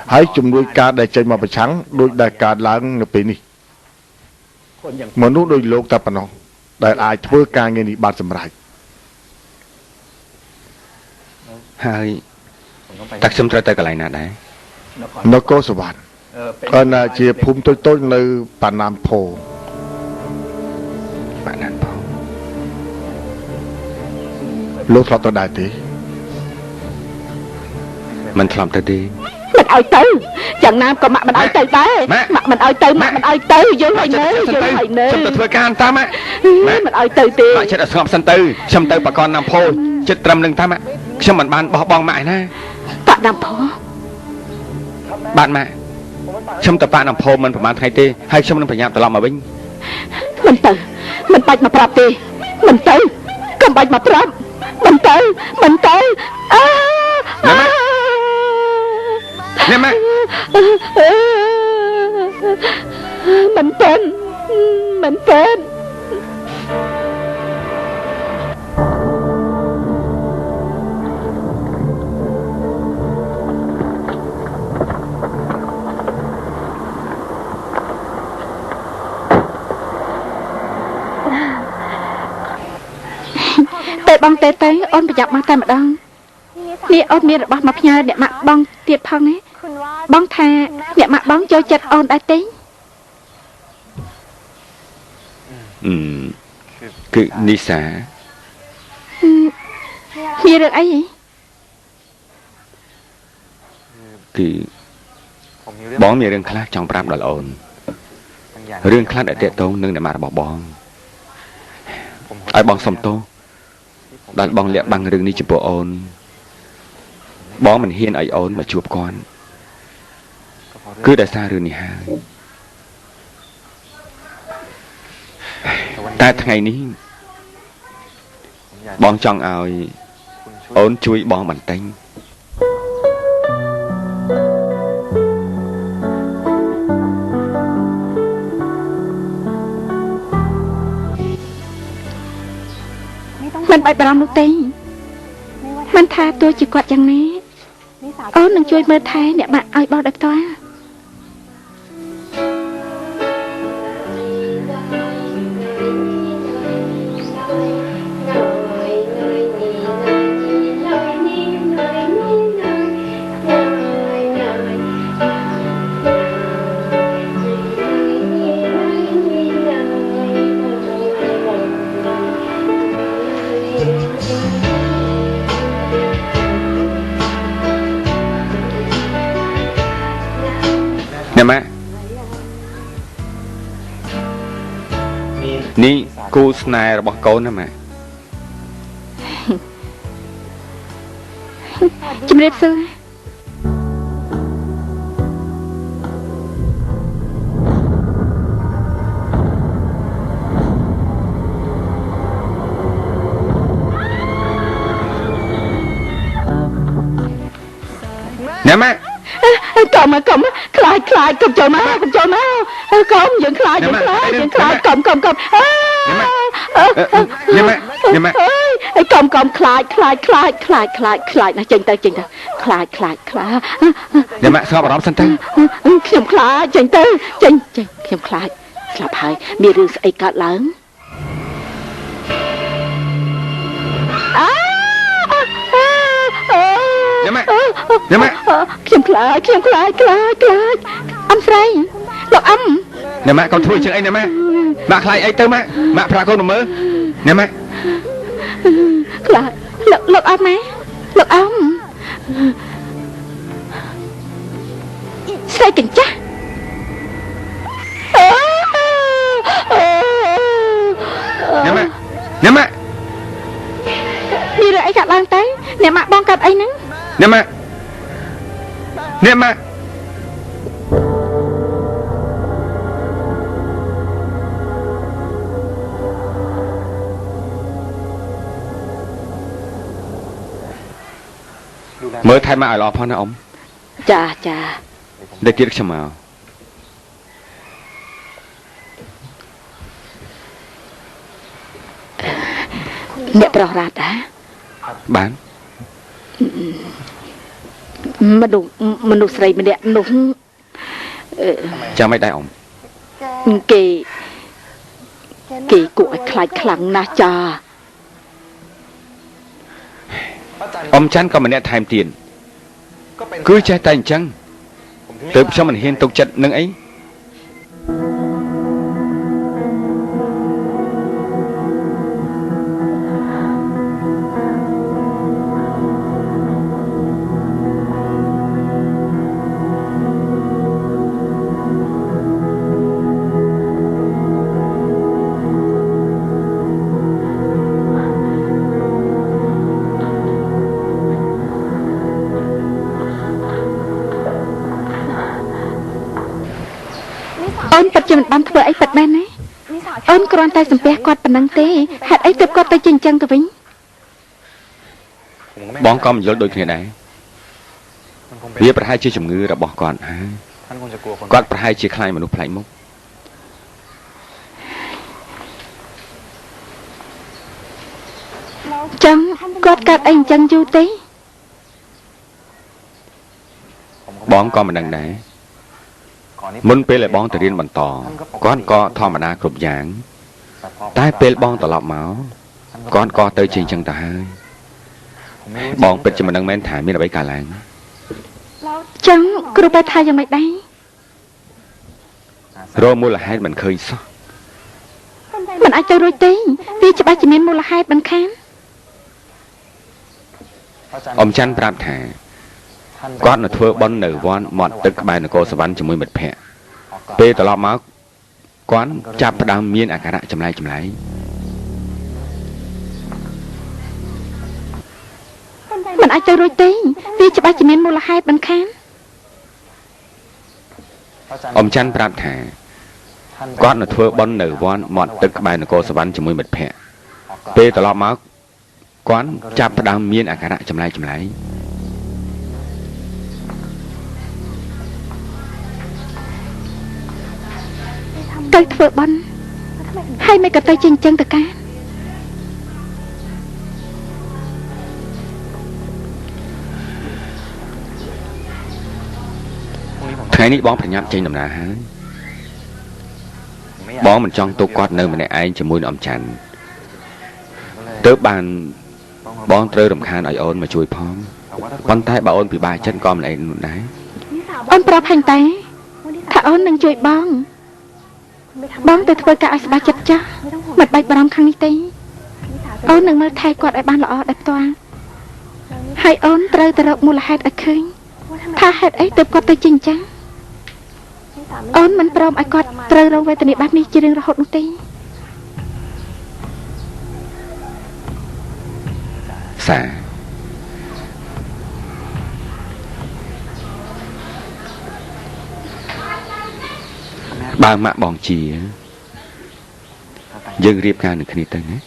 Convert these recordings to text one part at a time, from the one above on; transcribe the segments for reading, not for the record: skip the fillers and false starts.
hãy chung đôi ca để chơi mà phải trắng đôi đại ca lãng ngập đi mà nút đôi lô ta nó đại ai thưa ca nghe đi bàn sầm rải hai tác xâm ra tay cái này nè đấy nó có số bản là chỉ phun tôi nơi bản nam phổ bạn ăn bao lúc thọ tôi đại tí mình làm tới đi mình ơi tư chẳng nam còn mặt mình ơi tư té mặt mình ơi tư mặt mình ơi tư vô hồi nế vô hồi nế chấm từ can ta mẹ mình ơi tư tiền bạn chết ở ngọc sân tư chấm từ bà con nam phôi chết trầm đừng ta mẹ chấm mình ban bỏ bong mại nè bạn nam phó bạn mẹ chấm tập bạn nam phôi mình phải ban thay tê hay chấm mình phải nhạm từ lòng mà binh mình bạch mà prap tê mình tư cầm bạch mà prap mình tư nè mẹ mình tên tê băng tê ôn bị giặc băng tay mà đongนี่ ôn miệngរបស់មកផ្ញើអ្នកម៉ាក់បងទៀតផងណាបងថាអ្នកម៉ាក់បងចូលចិត្តអូនដែរទេគឺនីសាមានរឿងអីគឺបងមានរឿងខ្លះចង់ប្រាប់ដល់អូនរឿងខ្លះដែលតាក់ទងនឹងអ្នកម៉ាក់របស់បងឲ្យបងសុំទោសដែលបងលាក់បាំងរឿងនេះចំពោះអូនបងមិនហ៊ានឲ្យអូនមកជួបគាត់គឺដោយសាររឿងនេះហើយតែថ្ងៃនេះបងចង់ឲ្យអូនជួយបងបន្តិចមិនបាច់បារម្ភនោះទេមិនថាទោះជាគាត់យ៉ាងណាអូននឹងជួយមើលថែអ្នកម៉ាក់ឲ្យបងដោយផ្ទាល់អ្នកម៉ាក់នេះគូស្នេហ៍របស់កូនណាម៉ាក់ជំរាបសួរអ្នកម៉ាក់កុំខ្លាចកុំចូលមកកុំយើងខ្លាចកុំអ្នកម៉ាក់កុំខ្លាចកុំខ្លាចណាចេញទៅខ្លាចអ្នកម៉ាក់ស្ងប់អារម្មណ៍សិនទៅខ្ញុំខ្លាចចេញខ្ញុំខ្លាចស្លាប់ហើយមានរឿងស្អីកើតឡើងអ្នកម៉ាក់ខ្ញុំខ្លាចអំស្រីលោកអំអ្នកម៉ាក់កុំធ្វើជាងអីអ្នកម៉ាក់ខ្លាចអីទៅម៉ាក់ប្រាប់កូនមើលអ្នកម៉ាក់ខ្លាចលោកអំម៉ែលោកអំស្រីកញ្ចាស់អ្នកម៉ាក់មានរឿងអីកើតឡើងទៅអ្នកម៉ាក់បងកើតអីហ្នឹងអ្នកម៉ាក់មើលថែម៉ាក់ឲ្យល្អផងណាអ៊ំចាដែលទៀតខ្ញុំមកអ្នកប្រុសរ៉ាតាបាន មនុស្សស្រីម្នាក់នោះ ចាំមិនដែរអ៊ំ គេគួរឲ្យខ្លាចខ្លាំងណាស់ចា អ៊ំច័ន្ទក៏ម្នាក់ថែមទៀតគឺចេះតែអញ្ចឹងទើបខ្ញុំមិនហ៊ានទុកចិត្តនឹងអី អូនពិតជាមិនបានធ្វើអីពិតមែនទេអូនគ្រាន់តែសំពះគាត់ប៉ុណ្ណឹងទេហេតុអីទើបគាត់ទៅជាអញ្ចឹងទៅវិញ បងក៏មិនយល់ដូចគ្នាដែរវាប្រហែលជាជំងឺរបស់គាត់ហើយគាត់ប្រហែលជាខ្លាចមនុស្សប្លែកមុខ ចឹងគាត់កើតអីអញ្ចឹងយូរទេ បងក៏មិនដឹងដែរមុនពេលឲ្យបងទៅរៀនបន្តគាត់ក៏ធម្មតាគ្រប់យ៉ាងតែពេលបងត្រឡប់មកគាត់ក៏ទៅជាអញ្ចឹងទៅហើយបងពិតជាមិនដឹងមែនថាមានអ្វីកើតឡើង ចឹងគ្រូបែរថាយ៉ាងម៉េចដែរ រកមូលហេតុមិនឃើញសោះ មិនអាចទៅរួចទេវាច្បាស់ជាមានមូលហេតុបន្ខាន អ៊ំច័ន្ទប្រាប់ថាគាត់នៅធ្វើបុណ្យនៅវត្តមាត់ទឹកក្បែរនគរសវណ្ណជាមួយមិត្តភ័ក្តិពេលត្រឡប់មកគាត់ចាប់ផ្ដើមមានអាការៈចម្លែក មិនអាចទៅរួចទេវាច្បាស់ជាមានមូលហេតុបន្ខាន អ៊ំច័ន្ទប្រាប់ថាគាត់នៅធ្វើបុណ្យនៅវត្តមាត់ទឹកក្បែរនគរសវណ្ណជាមួយមិត្តភ័ក្តិពេលត្រឡប់មកគាត់ចាប់ផ្ដើមមានអាការៈចម្លែក ទៅធ្វើបន់ហើយមិនក៏ទៅជាអញ្ចឹងទៅកា ថ្ងៃនេះបងប្រញាប់ចេញដំណើរហើយបងមិនចង់ទុកគាត់នៅម្នាក់ឯងជាមួយនឹងអ៊ំច័ន្ទទើបបានបងត្រូវរំខានឲ្យអូនមកជួយផងប៉ុន្តែបើអូនពិបាកចិត្តក៏មិនអីនោះដែរ អូនប្រាប់ហាញ់តែថាអូននឹងជួយបងទៅធ្វើការឲ្យស្បែកចិត្តចាស់មិនបាច់បារម្ភខាងនេះទេអូននឹងមើលថែគាត់ឲ្យបានល្អដោយផ្ទាល់ហើយអូនត្រូវទៅរកមូលហេតុឲ្យឃើញថាហេតុអីទើបគាត់ទៅជាអញ្ចឹងអូនមិនព្រមឲ្យគាត់ត្រូវរងវេទនាបែបនេះជារៀងរហូតនោះទេ សាបើម៉ាក់បងជាយើងរៀបការនឹងគ្នាទៅណា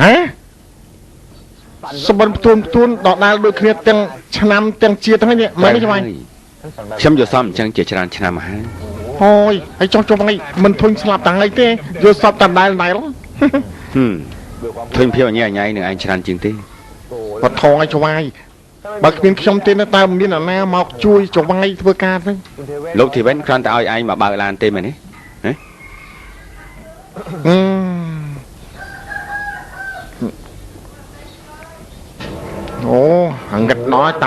ហ៎សម្បត្តិផ្ទួនដដាលដូចគ្នាទាំងឆ្នាំទាំងជាតិហ្នឹងនេះមិនទេបង ខ្ញុំយល់សមអញ្ចឹងជាច្រើនឆ្នាំមកហើយ អូយហើយចុះថ្ងៃមិនធុញស្លាប់តាំងអីទេយល់សពតាដែលឃើញភាពអញ្ញាញ៉ៃនឹងឯងច្រើនជាងទេ បត់ថងឲ្យច្វាយ បើគ្មានខ្ញុំទេនៅតើមានអ្នកណាមកជួយចង្វាយធ្វើការហ្នឹង លោកធីវិនគ្រាន់តែឲ្យឯងមកបើកឡានទេមែនទេ Ồ, hằng gạch nói